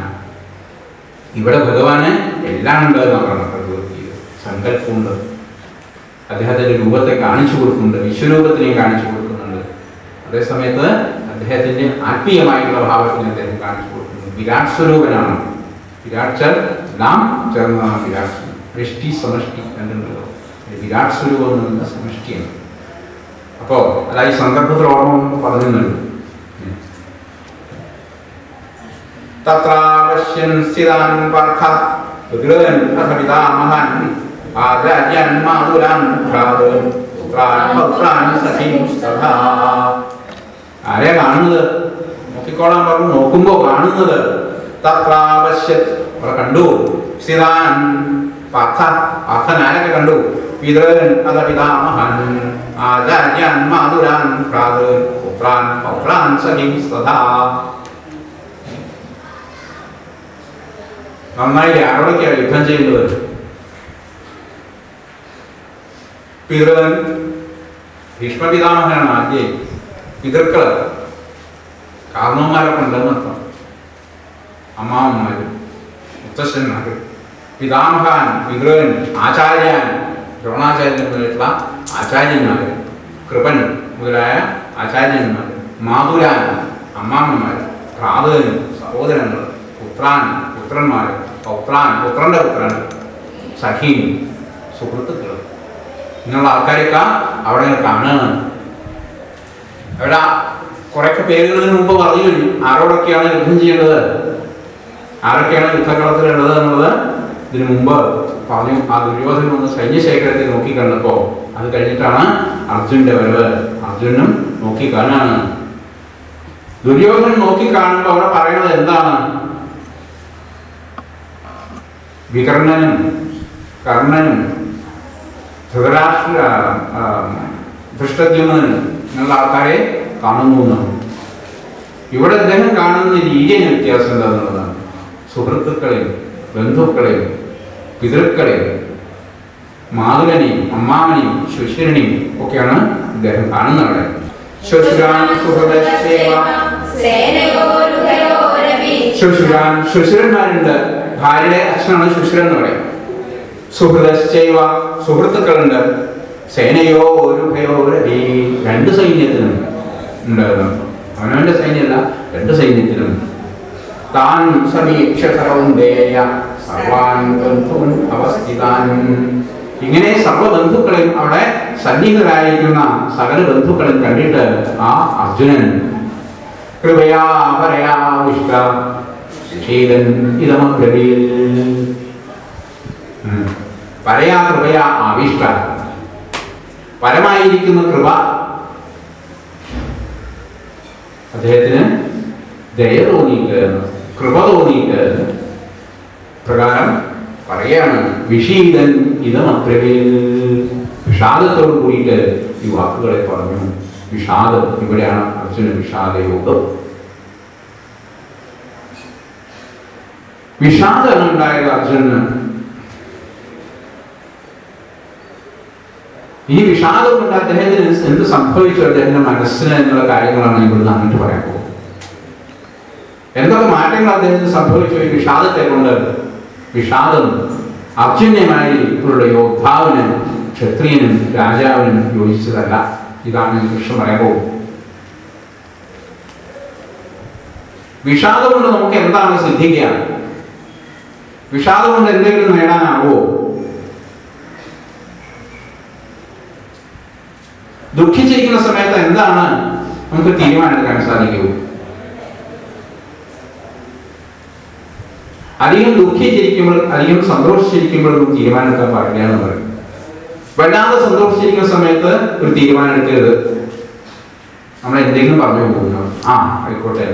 ഇവിടെ ഭഗവാന് എല്ലാം ഉണ്ട് എന്നാണ് പറയുന്നത്. സങ്കല്പമുണ്ട്. അദ്ദേഹത്തിൻ്റെ രൂപത്തെ കാണിച്ചു കൊടുക്കുന്നുണ്ട്, വിശ്വരൂപത്തിനെയും കാണിച്ചു കൊടുക്കുന്നുണ്ട്. അതേസമയത്ത് അദ്ദേഹത്തിൻ്റെ ആത്മീയമായിട്ടുള്ള ഭാവത്തിനെ അദ്ദേഹം കാണിച്ചു കൊടുക്കുന്നു. വിരാട് സ്വരൂപനാണ്. വിരാട്ചർ നാം ചേർന്നതാണ് വിരാട്. വൃഷ്ടി സമഷ്ടി രണ്ടുണ്ടല്ലോ. വിരാട് സ്വരൂപം എന്ന സമഷ്ടിയാണ്. അപ്പോൾ അതായത് സന്ദർഭത്തിൽ ഓർമ്മ പറഞ്ഞുണ്ട്. തത്രാപശ്യൻ സ്ഥിതാൻ പാർത്ഥ പിതॄൻ അഥ പിതാമഹൻ ആചാര്യൻ മാതുരാൻ ഭ്രാതॄൻ പുത്രാൻ പൗത്രാൻ സഖീംസ്തഥാ. ആരെയാ കാണുന്നത്? നോക്കിക്കോളാൻ പറഞ്ഞു. നോക്കുമ്പോ കാണുന്നത് തത്രാപശ്യത്, അവിടെ കണ്ടു. സ്ഥിതാൻ പാർത്ഥ, പാർത്ഥൻ ആരൊക്കെ കണ്ടു? പിതॄൻ അഥ പിതാമഹൻ ആചാര്യൻ മാതുരാൻ ഭ്രാതॄൻ പുത്രാൻ പൗത്രാൻ സഖീംസ്തഥാ. നന്നായി ആരോടൊക്കെയാണ് യുദ്ധം ചെയ്യുന്നത്? പിതൃൻ, ഭീഷ്മപിതാമഹനാണ് ആദ്യം. പിതൃക്കള് കാരണവന്മാരൊക്കെ ഉണ്ടെന്നർത്ഥം. അമ്മാവന്മാര്, മുത്തശ്ശന്മാര്. പിതാമഹാൻ, പിതൃൻ, ആചാര്യൻ, ദ്രോണാചാര്യൻ മുതലായിട്ടുള്ള ആചാര്യന്മാര്, കൃപൻ മുതലായ ആചാര്യന്മാര്, മാതുരാൻ അമ്മാമ്മമാര്, ഭ്രാതൃൻ സഹോദരങ്ങൾ, പുത്രാൻ പുത്രന്മാര്, പൗത്രാൻ പുത്രന്റെ പുത്രൻ, സഖീൻ സുഹൃത്തുക്കൾ. ഇങ്ങനെയുള്ള ആൾക്കാരൊക്കെ അവിടെ കാണുകയാണ്. അവിടെ കുറേയൊക്കെ പേരുകളിന് മുമ്പ് പറഞ്ഞു കഴിഞ്ഞു. ആരോടൊക്കെയാണ് യുദ്ധം ചെയ്യേണ്ടത്, ആരൊക്കെയാണ് യുദ്ധകളത്തിലുള്ളത് എന്നുള്ളത് ഇതിനു മുമ്പ് പറഞ്ഞു. ആ ദുര്യോധനൻ ഒന്ന് സൈന്യശേഖരത്തെ നോക്കിക്കണ്ടപ്പോ അത് കഴിഞ്ഞിട്ടാണ് അർജുനന്റെ വരവ്. അർജുനും നോക്കിക്കാണാണ്. ദുര്യോധനൻ നോക്കിക്കാണുമ്പോ അവിടെ പറയുന്നത് എന്താണ്? വികർണനും കർണനും ധൃതരാഷ്ട്ര ധൃഷ്ടദ്യുമ്നനും എന്നുള്ള ആൾക്കാരെ കാണുന്നു എന്നാണ്. ഇവിടെ അദ്ദേഹം കാണുന്ന രീതിയിൽ വ്യത്യാസം എന്താണെന്നുള്ളതാണ്. സുഹൃത്തുക്കളെയും ബന്ധുക്കളെയും പിതൃക്കളെയും മാതുരനെയും അമ്മാവനെയും ശുശ്രനെയും ഒക്കെയാണ് ഇദ്ദേഹം കാണുന്നത്. അവിടെ ശുശ്രന്മാരുണ്ട്. ഭാര്യയുടെ അച്ഛനാണ് ശുശ്രൻ എന്ന് പറയും. സുഹൃദശ്ചൈവ, സുഹൃത്തുക്കളുണ്ട്. സേനയോ ഒരുഭയോ രവി, രണ്ട് സൈന്യത്തിനും ഉണ്ടായിരുന്നു. അവനവന്റെ സൈന്യമല്ല, രണ്ട് സൈന്യത്തിനും. താൻ സമീക്ഷ കൗന്ദേയ സർവാൻ ബന്ധൂൻ അവസ്ഥിതാൻ. ഇങ്ങനെ സർവബന്ധുക്കളെയും അവിടെ സന്നിഹിതരായിരിക്കുന്ന സകല ബന്ധുക്കളും കണ്ടിട്ട് ആ അർജുനൻ കൃപയാ പരയാ വിഷ്ട ശീലൻ ഇതമബ്രവീൽ. പരയാ കൃപയാ ആവിഷ്ട, പരമായിരിക്കുന്ന കൃപ അദ്ദേഹത്തിന് ദയ തോന്നിയിട്ട്, കൃപ തോന്നിയിട്ട് പ്രകാരം പറയാണ്. വിഷീദൻ ഇതമബ്രവീൽ. വിഷാദത്തോട് കൂടിയിട്ട് ഈ വാക്കുകളെ പറഞ്ഞു. വിഷാദം, ഇവിടെയാണ് അർജുന വിഷാദയോഗം. വിഷാദമാണ് ഉണ്ടായത് അർജുനന്. ഈ വിഷാദം കൊണ്ട് അദ്ദേഹത്തിന് എന്ത് സംഭവിച്ചു, അദ്ദേഹത്തിന്റെ മനസ്സിന് എന്നുള്ള കാര്യങ്ങളാണ് ഇവിടുന്ന് അങ്ങോട്ട് പറയാൻ പോകുന്നത്. എന്തൊക്കെ മാറ്റങ്ങൾ അദ്ദേഹത്തിന് സംഭവിച്ചു ഈ വിഷാദത്തെ കൊണ്ട്. വിഷാദം അർജുന്യമായി ഉള്ള യോദ്ധാവിനും ക്ഷത്രിയനും രാജാവിനും യോജിച്ചതല്ല. ഇതാണ് കൃഷ്ണൻ പറയാൻ പോകും. വിഷാദം കൊണ്ട് നമുക്ക് എന്താണ് സിദ്ധിക്കുക? വിഷാദം കൊണ്ട് എന്തെങ്കിലും നേടാനാവോ? ദുഃഖിച്ചിരിക്കുന്ന സമയത്ത് എന്താണ് നമുക്ക് തീരുമാനമെടുക്കാൻ സാധിക്കൂ? അധികം ദുഃഖിച്ചിരിക്കുമ്പോൾ, അധികം സന്തോഷിച്ചിരിക്കുമ്പോഴൊന്നും തീരുമാനമെടുക്കാൻ പാടില്ല എന്ന് പറയും. വല്ലാതെ സന്തോഷിച്ചിരിക്കുന്ന സമയത്ത് ഒരു തീരുമാനം എടുക്കരുത്. നമ്മൾ എന്തെങ്കിലും പറഞ്ഞു പോകുന്നു, ആ ആയിക്കോട്ടെ,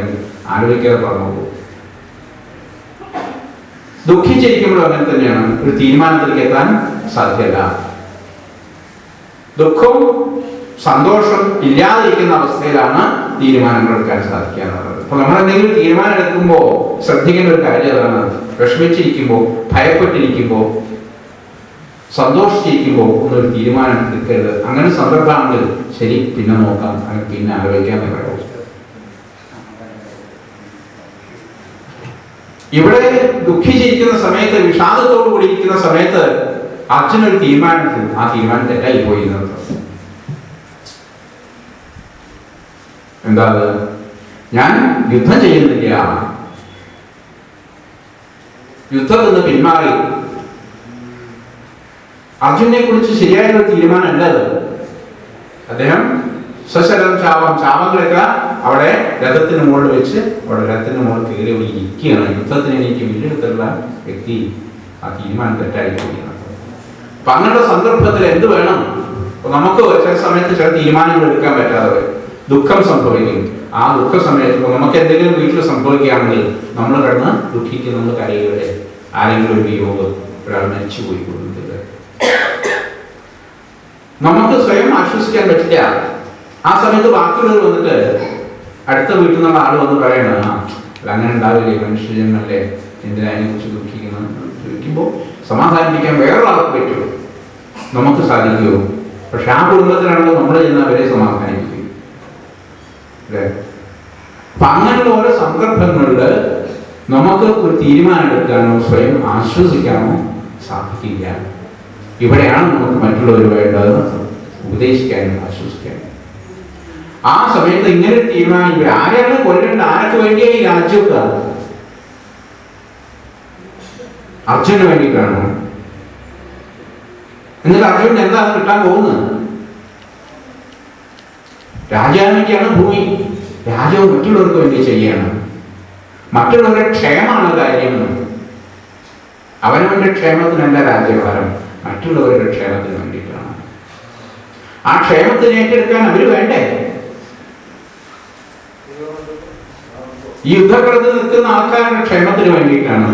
ആലോചിക്കാതെ പറഞ്ഞു പോകും. ദുഃഖിച്ചിരിക്കുമ്പോഴും അങ്ങനെ തന്നെയാണ്. ഒരു തീരുമാനത്തിലേക്ക് എത്താൻ സാധ്യമല്ല. ദുഃഖവും സന്തോഷം ഇല്ലാതിരിക്കുന്ന അവസ്ഥയിലാണ് തീരുമാനങ്ങൾ എടുക്കാൻ സാധിക്കുക എന്നുള്ളത്. അപ്പൊ നമ്മൾ എന്തെങ്കിലും തീരുമാനം എടുക്കുമ്പോൾ ശ്രദ്ധിക്കേണ്ട ഒരു കാര്യം അതാണ്. വിഷമിച്ചിരിക്കുമ്പോൾ, ഭയപ്പെട്ടിരിക്കുമ്പോൾ, സന്തോഷിച്ചിരിക്കുമ്പോൾ ഒന്നൊരു തീരുമാനം എടുക്കരുത്. അങ്ങനെ സന്ദർഭമാണെങ്കിൽ ശരി, പിന്നെ നോക്കാം, പിന്നെ ആലോചിക്കാൻ പറയുള്ളൂ. ഇവിടെ ദുഃഖിച്ചിരിക്കുന്ന സമയത്ത്, വിഷാദത്തോടു കൂടി ഇരിക്കുന്ന സമയത്ത് അർജുനൻ ഒരു തീരുമാനത്തിൽ, ആ തീരുമാനം തെറ്റായി പോയി എന്നത്. എന്താ അത്? ഞാൻ യുദ്ധം ചെയ്യുന്നില്ല, യുദ്ധത്തിൽ നിന്ന് പിന്മാറി. അർജുനെ കുറിച്ച് ശരിയായൊരു തീരുമാനം അല്ല അത്. അദ്ദേഹം സശരം ചാവം, ചാവങ്ങളൊക്കെ അവിടെ രഥത്തിന് മുകളിൽ വെച്ച് അവിടെ രഥത്തിന് മുകളിൽ കയറി അവിടെ ഇരിക്കുകയാണ്. യുദ്ധത്തിന് എനിക്ക് വീണ്ടെടുത്തുള്ള വ്യക്തി ആ തീരുമാനം തെറ്റായി പോവുകയാണ്. അപ്പൊ അങ്ങനെയുള്ള സന്ദർഭത്തിൽ എന്ത് വേണം? നമുക്ക് ചില സമയത്ത് ചില തീരുമാനങ്ങൾ എടുക്കാൻ പറ്റാതെ വരും, ദുഃഖം സംഭവിക്കും. ആ ദുഃഖ സമയത്ത് നമുക്ക് എന്തെങ്കിലും വീട്ടിൽ സംഭവിക്കുകയാണെങ്കിൽ നമ്മൾ കിടന്ന് ദുഃഖിക്കും, നമ്മൾ കരയുകയുടെ ആരെങ്കിലും ഒരു വിയോഗം, ഒരാൾ മരിച്ചു പോയി കൊടുക്കുന്നത് നമുക്ക് സ്വയം ആശ്വസിക്കാൻ പറ്റില്ല. ആ സമയത്ത് ബാക്കിയുള്ളവർ വന്നിട്ട് അടുത്ത വീട്ടിൽ നിന്നുള്ള ആൾ വന്ന് പറയണ അങ്ങനെ ഉണ്ടാവില്ലേ, മനുഷ്യജന്മല്ലേ, എന്തിനാ അതിനെ കുറിച്ച് ദുഃഖിക്കണം ചോദിക്കുമ്പോൾ സമാധാനിപ്പിക്കാൻ വേറൊരാൾക്ക് പറ്റുമോ? നമുക്ക് സാധിക്കുമോ? പക്ഷെ ആ കുടുംബത്തിലാണെങ്കിൽ നമ്മൾ ചെന്ന് അവരെ സമാധാനിപ്പിക്കും അല്ലേ? അപ്പൊ അങ്ങനെയുള്ള ഓരോ സന്ദർഭങ്ങളിൽ നമുക്ക് ഒരു തീരുമാനം എടുക്കാനോ സ്വയം ആശ്വസിക്കാനോ സാധിക്കില്ല. ഇവിടെയാണ് നമുക്ക് മറ്റുള്ളവർ വേണ്ടത് ഉപദേശിക്കാനും ആശ്വസിക്കാനും. ആ സമയത്ത് ഇങ്ങനെ ഒരു തീരുമാനം, ആരെയാണ് കൊല്ലേണ്ടത്, ആർക്ക് വേണ്ടിയാണ് ഈ രാജ്യമൊക്കെ? അർജുന് വേണ്ടിയിട്ടാണ്. എന്നിട്ട് അർജുനൻ എന്താണ് കിട്ടാൻ പോകുന്നത്? രാജാവിനൊക്കെയാണ് ഭൂമി. രാജാവ് മറ്റുള്ളവർക്ക് വേണ്ടി ചെയ്യണം. മറ്റുള്ളവരുടെ ക്ഷേമമാണ് കാര്യം. അവനവന്റെ ക്ഷേമത്തിനല്ല രാജ്യഭാരം, മറ്റുള്ളവരുടെ ക്ഷേമത്തിന് വേണ്ടിയിട്ടാണ്. ആ ക്ഷേമത്തിന് ഏറ്റെടുക്കാൻ അവര് വേണ്ടേ? ഈ യുദ്ധക്കളത്തിൽ നിൽക്കുന്ന ആൾക്കാരുടെ ക്ഷേമത്തിന് വേണ്ടിയിട്ടാണ്.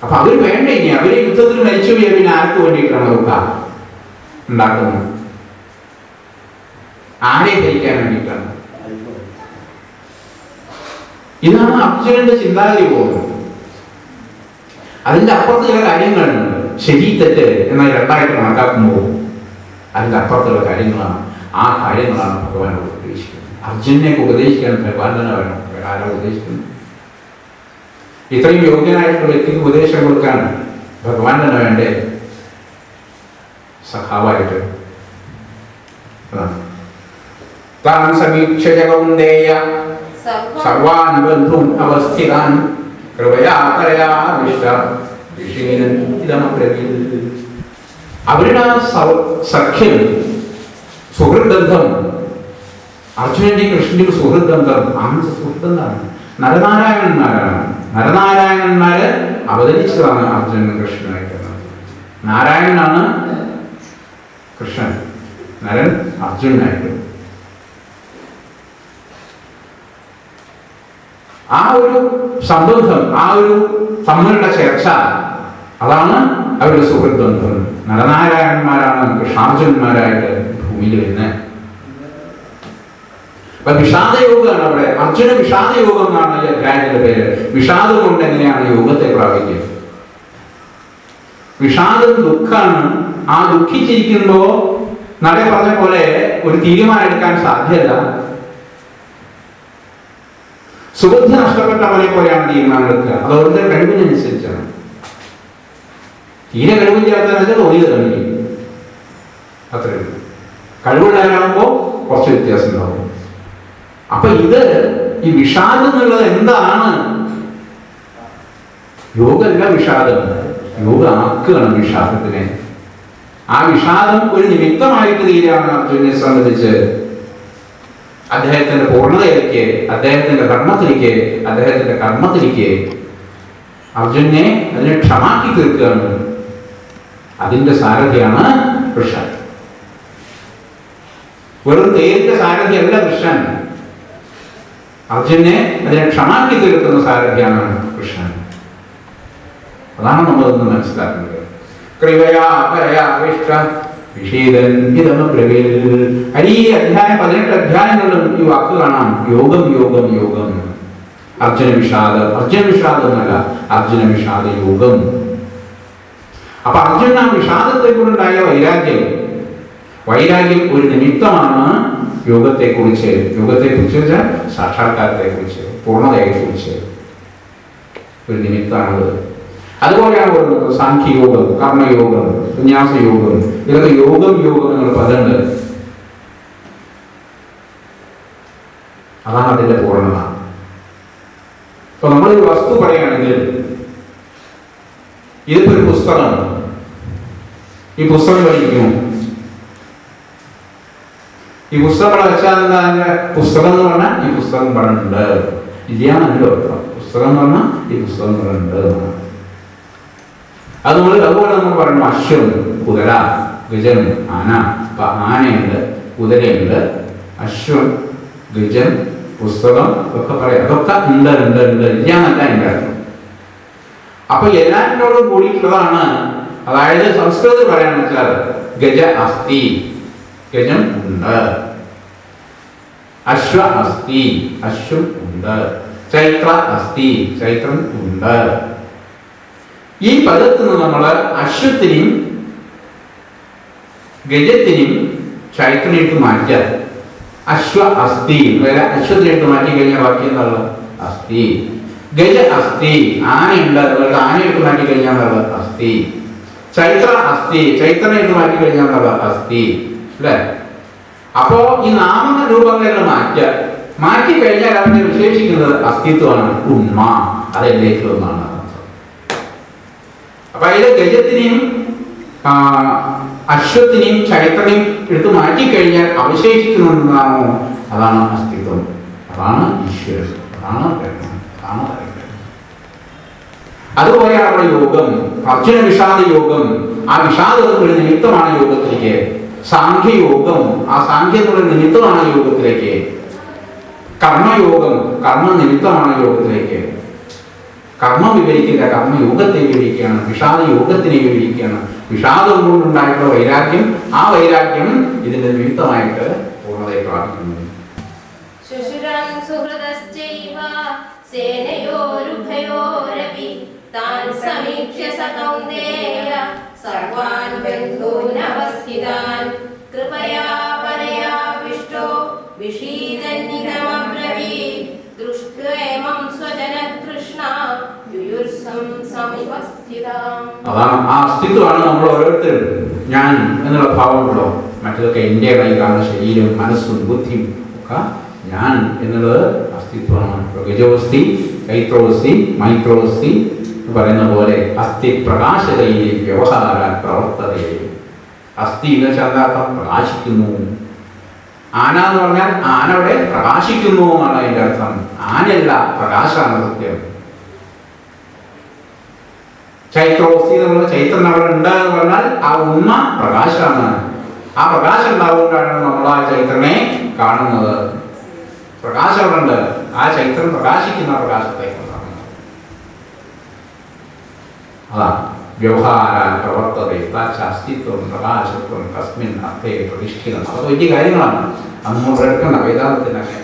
അപ്പൊ അവര് വേണ്ട. ഇനി അവര് യുദ്ധത്തിൽ മരിച്ചു പോയാൽ പിന്നെ ആർക്ക് വേണ്ടിയിട്ടാണ് അവർക്ക് ഉണ്ടാക്കുന്നത്? ആരെ ഭരിക്കാൻ വേണ്ടിയിട്ടാണ്? ഇതാണ് അർജുനന്റെ ചിന്താഗതി പോകുന്നത്. അതിന്റെ അപ്പുറത്ത് ചില കാര്യങ്ങളുണ്ട്. ശരി തെറ്റ് എന്നാൽ രണ്ടായിട്ട് കണക്കാക്കുമ്പോൾ അതിന്റെ അപ്പുറത്തുള്ള കാര്യങ്ങളാണ്. ആ കാര്യങ്ങളാണ് ഭഗവാനോട് ഉപദേശിക്കുന്നത്. അർജുനനെയൊക്കെ ഉപദേശിക്കാൻ ഭഗവാൻ തന്നെ വേണം. വേറെ ആരാ ഉപദേശിക്കുന്നത്? ഇത്രയും യോഗ്യനായിട്ടുള്ള വ്യക്തിക്ക് ഉപദേശം കൊടുക്കാൻ ഭഗവാൻ തന്നെ വേണ്ടേ സഖാവായിട്ട്? താൻ സമീക്ഷ കൗന്ദേയ സർവാൻ ബന്ധുൻ അവസ്ഥിതാൻ കൃപയാ പരയാവിഷ്ട ഋഷീനൻ ഇതമപ്രവീൽ. അവരുടെ സഖ്യം, സുഹൃദ്ബന്ധം, അർജുനന്റെയും കൃഷ്ണന്റെയും സുഹൃദ്ബന്ധം, അങ്ങനത്തെ സുഹൃദ്ബന്ധമാണ്. നരനാരായണന്മാരാണ്. നരനാരായണന്മാര് അവതരിച്ചതാണ് അർജുനൻ കൃഷ്ണനായിട്ട്. നാരായണനാണ് കൃഷ്ണൻ, നരൻ അർജുനായിട്ട്. ആ ഒരു സംബന്ധം, ആ ഒരു തമ്മിലുള്ള ചേർച്ച, അതാണ് അവരുടെ സുഹൃത്ത് ബന്ധം. നരനാരായണന്മാരാണ് കൃഷ്ണാർജുനന്മാരായിട്ട് ഭൂമിയിൽ വരുന്നത്. അപ്പൊ വിഷാദയോഗമാണ് അവിടെ. അർജുന വിഷാദയോഗം എന്നാണ് ഈ അധ്യായത്തിന്റെ പേര്. വിഷാദം കൊണ്ട് എങ്ങനെയാണ് യോഗത്തെ പ്രാപിക്കുക? വിഷാദം ദുഃഖാണ്. ആ ദുഃഖിച്ചിരിക്കുമ്പോ നട പറഞ്ഞ പോലെ ഒരു തീരുമാനം എടുക്കാൻ സാധ്യത. സുബുദ്ധി നഷ്ടപ്പെട്ടവനെ പോലെയാണ് തീരുമാനം എടുക്കുക. അത് അവരുടെ കഴിവിനനുസരിച്ചാണ്. തീരെ കഴിവില്ലാത്തതിനൊക്കെ തോന്നിയത് കാണിക്കും, അത്രയേ ഉള്ളൂ. കഴിവുള്ളവരാകുമ്പോ കുറച്ച് വ്യത്യാസം ഉണ്ടാവും. അപ്പൊ ഈ വിഷാദം എന്നുള്ളത് എന്താണ്? യോഗമല്ല വിഷാദം. യോഗ ആക്കുകയാണ് വിഷാദത്തിനെ. ആ വിഷാദം ഒരു നിമിത്തമായിട്ട് തീരാണ് അർജുനെ സംബന്ധിച്ച്. അദ്ദേഹത്തിന്റെ പൂർണ്ണതയിലേക്ക്, അദ്ദേഹത്തിന്റെ ധർമ്മത്തിലേക്ക്, അദ്ദേഹത്തിന്റെ കർമ്മത്തിലേക്ക് അർജുനെ അതിനെ ക്ഷമാക്കി തീർക്കുകയാണ്. അതിന്റെ സാരഥിയാണ് കൃഷ്ണൻ. വെറും തേരിന്റെ സാരഥിയല്ല കൃഷ്ണൻ. അർജുനെ അതിനെ ക്ഷമാക്കി തീർക്കുന്ന സാരഥിയാണ് കൃഷ്ണൻ. അതാണ് നമ്മളൊന്ന് മനസ്സിലാക്കുന്നത്. കൃപയാ പരയാവിഷ്ട വിഷീദൻ ഇതമപ്രവീൽ. ഈ അധ്യായം 18 അധ്യായങ്ങളിലും ഈ വാക്ക് കാണാം. യോഗം യോഗം യോഗം. അർജുന വിഷാദം. അർജുന വിഷാദം എന്നല്ല, അർജുന വിഷാദ യോഗം. അപ്പൊ അർജുന ആ വിഷാദത്തെ കൊണ്ടുണ്ടായ വൈരാഗ്യം ഒരു നിമിത്തമാണ് യോഗത്തെക്കുറിച്ച്. യോഗത്തെക്കുറിച്ച് വെച്ചാൽ സാക്ഷാത്കാരത്തെക്കുറിച്ച്, പൂർണ്ണതയെക്കുറിച്ച് ഒരു നിമിത്തമാണത്. അതുപോലെയാണ് പറയുന്നത് സാഖ്യയോഗം, കർമ്മയോഗം, സന്യാസയോഗം. ഇതൊക്കെ യോഗം എന്നുള്ള പദമുണ്ട്. അതാണ് അതിന്റെ പൂർണ്ണത. അപ്പൊ നമ്മളൊരു വസ്തു പറയുകയാണെങ്കിൽ, ഇതിപ്പോ ഒരു പുസ്തകമാണ്. ഈ പുസ്തകം പഠിക്കുന്നു. ഈ പുസ്തകങ്ങൾ വെച്ചാൽ എന്താ? പുസ്തകം എന്ന് പറഞ്ഞാൽ ഈ പുസ്തകം ഇവിടെ ഉണ്ട് ഇല്ലാന്നല്ലോ അർത്ഥം. പുസ്തകം എന്ന് പറഞ്ഞാൽ ഈ പുസ്തകം ഇവിടെ ഉണ്ട് എന്നാണ്. അതുപോലെ നമ്മൾ പറഞ്ഞു അശ്വം, കുതിര, ഗജൻ, ആന. അപ്പൊ ആനയുണ്ട്, കുതിരയുണ്ട്, അശ്വം, ഗജൻ, പുസ്തകം ഒക്കെ പറയാം. അതൊക്കെ ഉണ്ട് ഉണ്ട് ഉണ്ട് ഇല്ലാന്നല്ല എൻ്റെ അർത്ഥം. അപ്പൊ എല്ലാറ്റിനോടും കൂടിയിട്ടുള്ളതാണ്. അതായത് സംസ്കൃതത്തിൽ പറയാന്ന് വെച്ചാൽ ഗജ അസ്തി, ഗജം ഉണ്ട്, അശ്വ അസ്തി, അശ്വം ഉണ്ട്, ചൈത്ര അസ്തി, ചൈത്രം ഉണ്ട്. ഈ പദത്തിൽ നിന്ന് നമ്മൾ അശ്വത്തിനെയും ഗജത്തിനെയും ചൈത്രനെയും മാറ്റാം. അശ്വ അസ്തി, അശ്വത്തിനെട്ട് മാറ്റി കഴിഞ്ഞാൽ ബാക്കി എന്നുള്ള അസ്തി. ഗജ അസ്തി, ആനയുണ്ട്, അതുപോലെ ആനയിട്ട് മാറ്റി കഴിഞ്ഞാൽ അസ്തി. ചൈത്ര അസ്തി, ചൈത്രനെട്ട് മാറ്റി കഴിഞ്ഞാൽ അസ്തി. അല്ലേ? അപ്പോ ഈ നാമരൂപങ്ങളെ മാറ്റി കഴിഞ്ഞാൽ അവരെ വിശേഷിക്കുന്നത് അസ്തിത്വമാണ്, ഉണ്മ. അതെല്ലേക്ക് ഒന്നാണ്. അപ്പൊ അതിലെ ഗജത്തിനെയും അശ്വത്തിനെയും ചൈത്രനെയും എടുത്ത് മാറ്റിക്കഴിഞ്ഞാൽ അവശേഷിക്കുന്നുണ്ടാണോ? അതാണ് അസ്തിത്വം, അതാണ് ഈശ്വരൻ, അതാണ് ബ്രഹ്മം, അതാണ് അറിവ്. അതുപോലെയാണ് യോഗം, അർജുന വിഷാദ യോഗം. ആ വിഷാദം ഒരു നിമിത്തമാണ് യോഗത്തിലേക്ക്. സാഖ്യയോഗം, ആ സാഖ്യം എന്നുള്ള നിമിത്തമാണ് യോഗത്തിലേക്ക്. കർമ്മയോഗം, കർമ്മ നിമിത്തമാണ് യോഗത്തിലേക്ക്. കർമ്മം വിവരിക്കില്ല, കർമ്മയോഗത്തെ വിവരിക്കുകയാണ്, വിഷാദ യോഗത്തിനെ വിവരിക്കുകയാണ്. വിഷാദം കൊണ്ടുണ്ടായിട്ടുള്ള വൈരാഗ്യം, ആ വൈരാഗ്യം ഇതിന്റെ നിമിത്തമായിട്ട് പൂർണ്ണതയെ പ്രാപിക്കുന്നു. അതാണ് ആ അസ്തിത്വമാണ് നമ്മൾ ഓരോരുത്തരും. ഞാൻ എന്നുള്ള ഭാവമുണ്ടല്ലോ, മറ്റതൊക്കെ എൻ്റെ കാണുന്ന ശരീരവും മനസ്സും ബുദ്ധിയും ഒക്കെ ഞാൻ എന്നുള്ളത് അസ്തിത്വമാണ്. ഗജോസ്തി, ചൈത്രോസ്തി, മൈത്രോസ്തി എന്ന് പറയുന്ന പോലെ അസ്ഥി പ്രകാശതയെ വ്യവഹാര പ്രവർത്തതയെ. അസ്ഥി എന്ന് വെച്ചാൽ എന്താർത്ഥം? പ്രകാശിക്കുന്നു. ആന എന്ന് പറഞ്ഞാൽ ആനയുടെ പ്രകാശിക്കുന്നു എന്നാണ് അതിൻ്റെ അർത്ഥം. ആനയല്ല, പ്രകാശമാണ് സത്യം. ചൈത്രോസ്തി എന്ന് പറഞ്ഞാൽ ചൈത്രൻ അവിടെ ഉണ്ട് എന്ന് പറഞ്ഞാൽ ആ ഉണ്മ പ്രകാശമാണ്. ആ പ്രകാശം ഉണ്ടാവുകൊണ്ടാണ് നമ്മൾ ആ ചൈത്രനെ കാണുന്നത്. പ്രകാശം അവിടെ ഉണ്ട്, ആ ചൈത്രം പ്രകാശിക്കുന്ന പ്രകാശത്തെ കാണുന്നത്. അതാണ് വ്യവഹാര പ്രവർത്തത അസ്തിത്വം പ്രകാശത്വം തസ്മിൻ അർത്ഥേ പ്രതിഷ്ഠിതം. അത് വലിയ കാര്യങ്ങളാണ്, അത് നമ്മൾ എടുക്കേണ്ട വേദാന്തത്തിനൊക്കെ.